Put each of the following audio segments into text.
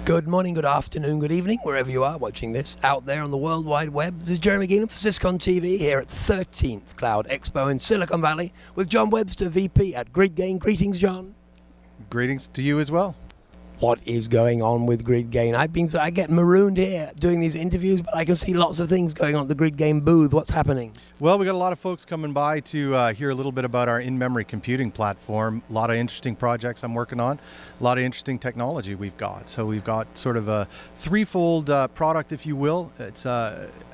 Good morning, good afternoon, good evening, wherever you are watching this out there on the World Wide Web. This is Jeremy Geenan for SYS-CON TV here at 13th Cloud Expo in Silicon Valley with Jon Webster, VP at GridGain. Greetings, John. Greetings to you as well. What is going on with GridGain? I get marooned here doing these interviews, but I can see lots of things going on at the GridGain booth. What's happening? Well, we got a lot of folks coming by to hear a little bit about our in-memory computing platform. A lot of interesting projects I'm working on, a lot of interesting technology we've got. So we've got sort of a threefold product, if you will. It's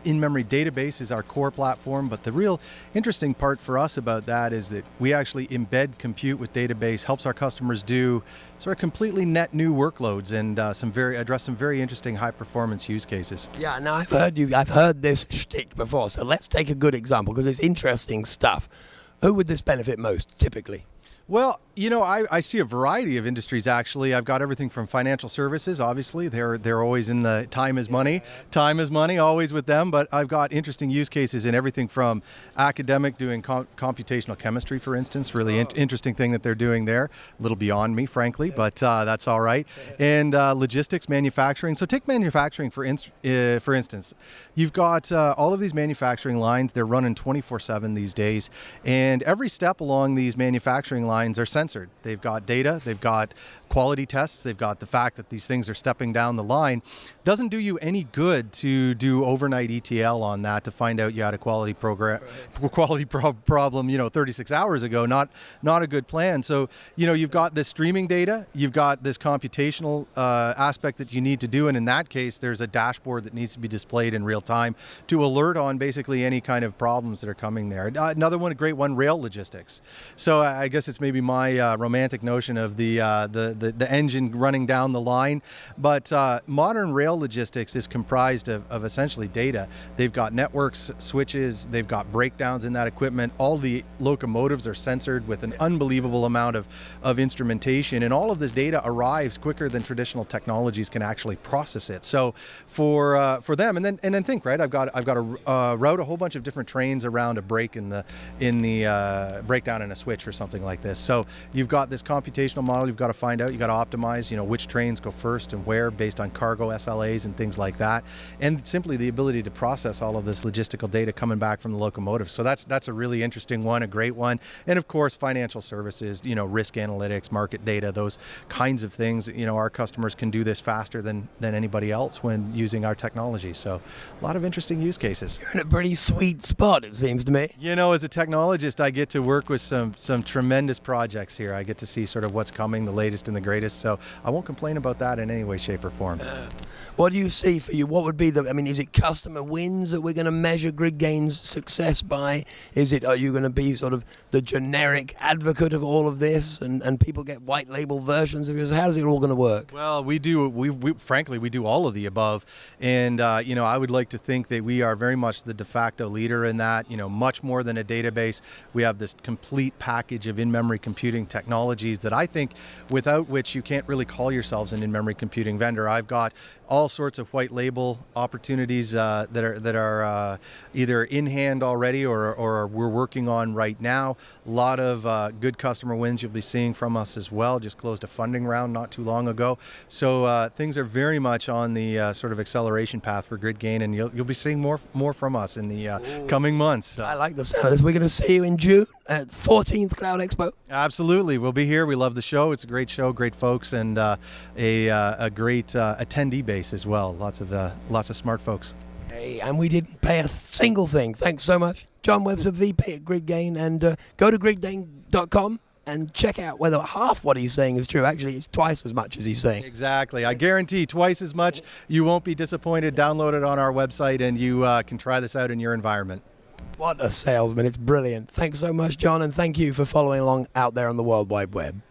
in-memory database is our core platform, but the real interesting part for us about that is that we actually embed compute with database, helps our customers do sort of completely net new workloads and address some very interesting high performance use cases. Yeah, now I've heard this shtick before, so let's take a good example because it's interesting stuff. Who would this benefit most, typically? Well, you know, I see a variety of industries actually. I've got everything from financial services, obviously. They're always in the time is money. Time is money, always with them. But I've got interesting use cases in everything from academic, doing computational chemistry, for instance. Really interesting thing that they're doing there. A little beyond me, frankly, but that's all right. And logistics, manufacturing. So take manufacturing for instance. You've got all of these manufacturing lines. They're running 24/7 these days. And every step along these manufacturing lines are censored. They've got data, they've got quality tests, they've got the fact that these things are stepping down the line. Doesn't do you any good to do overnight ETL on that to find out you had a quality problem, 36 hours ago. Not a good plan. So, you've got this streaming data, you've got this computational aspect that you need to do, and in that case, there's a dashboard that needs to be displayed in real time to alert on basically any kind of problems that are coming there. Another one, a great one, rail logistics. So I guess it's maybe my romantic notion of the engine running down the line, but modern rail logistics is comprised of essentially data. They've got networks, switches, they've got breakdowns in that equipment. All the locomotives are censored with an unbelievable amount of instrumentation, and all of this data arrives quicker than traditional technologies can actually process it. So for them, and then think, right? I've got to route a whole bunch of different trains around a break in the breakdown in a switch or something like this. So you've got this computational model. You've got to find out. You got to optimize. Which trains go first and where, based on cargo SLAs and things like that, and simply the ability to process all of this logistical data coming back from the locomotive. So that's a really interesting one, a great one. And of course, financial services. Risk analytics, market data, those kinds of things. Our customers can do this faster than anybody else when using our technology. So a lot of interesting use cases. You're in a pretty sweet spot, it seems to me. As a technologist, I get to work with some tremendous projects here. I get to see sort of what's coming, the latest and the greatest. So I won't complain about that in any way, shape, or form. What do you see for you? What would be is it customer wins that we're going to measure GridGain's success by? Are you going to be sort of the generic advocate of all of this and people get white label versions of it? How's it all going to work? Well, we frankly, we do all of the above. And, I would like to think that we are very much the de facto leader in that, much more than a database. We have this complete package of in-memory computing technologies that I think without which you can't really call yourselves an in-memory computing vendor. I've got all sorts of white label opportunities that are either in hand already or we're working on right now. A lot of good customer wins you'll be seeing from us as well. Just closed a funding round not too long ago. So things are very much on the sort of acceleration path for GridGain, and you'll be seeing more from us in the coming months. I like the sound of this. We're going to see you in June at 14th Cloud Expo. Absolutely. We'll be here. We love the show. It's a great show, great folks, and a great attendee base as well. Lots of smart folks. Hey, and we didn't pay a single thing. Thanks so much. Jon Webster, VP at GridGain, and go to gridgain.com and check out whether half what he's saying is true. Actually, it's twice as much as he's saying. Exactly. I guarantee twice as much. You won't be disappointed. Download it on our website, and you can try this out in your environment. What a salesman. It's brilliant. Thanks so much, John, and thank you for following along out there on the World Wide Web.